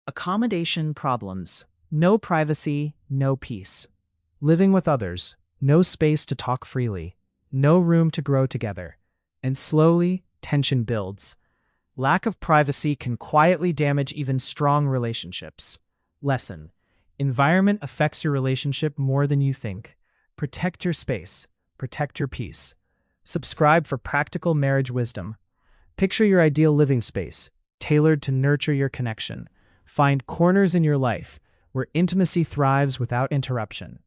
Accommodation problems. No privacy, no peace. Living with others. No space to talk freely. No room to grow together. And slowly, tension builds. Lack of privacy can quietly damage even strong relationships. Lesson. Environment affects your relationship more than you think. Protect your space. Protect your peace. Subscribe for practical marriage wisdom. Picture your ideal living space, tailored to nurture your connection. Find corners in your life where intimacy thrives without interruption.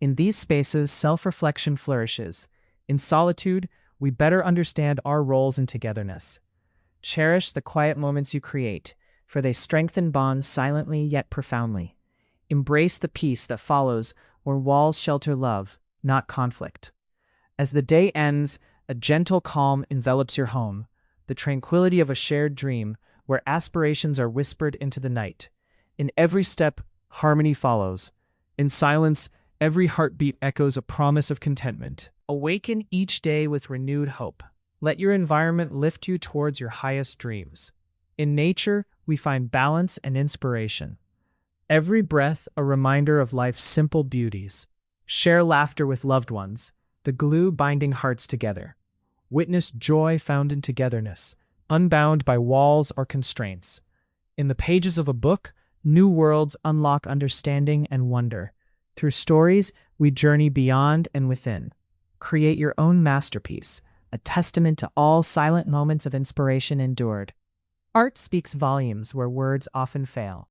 In these spaces, self-reflection flourishes. In solitude, we better understand our roles in togetherness. Cherish the quiet moments you create, for they strengthen bonds silently yet profoundly. Embrace the peace that follows, where walls shelter love, not conflict. As the day ends, a gentle calm envelops your home, the tranquility of a shared dream where aspirations are whispered into the night. In every step, harmony follows. In silence, every heartbeat echoes a promise of contentment. Awaken each day with renewed hope. Let your environment lift you towards your highest dreams. In nature, we find balance and inspiration. Every breath a reminder of life's simple beauties. Share laughter with loved ones, the glue binding hearts together. Witness joy found in togetherness, unbound by walls or constraints. In the pages of a book, new worlds unlock understanding and wonder. Through stories, we journey beyond and within. Create your own masterpiece, a testament to all silent moments of inspiration endured. Art speaks volumes where words often fail.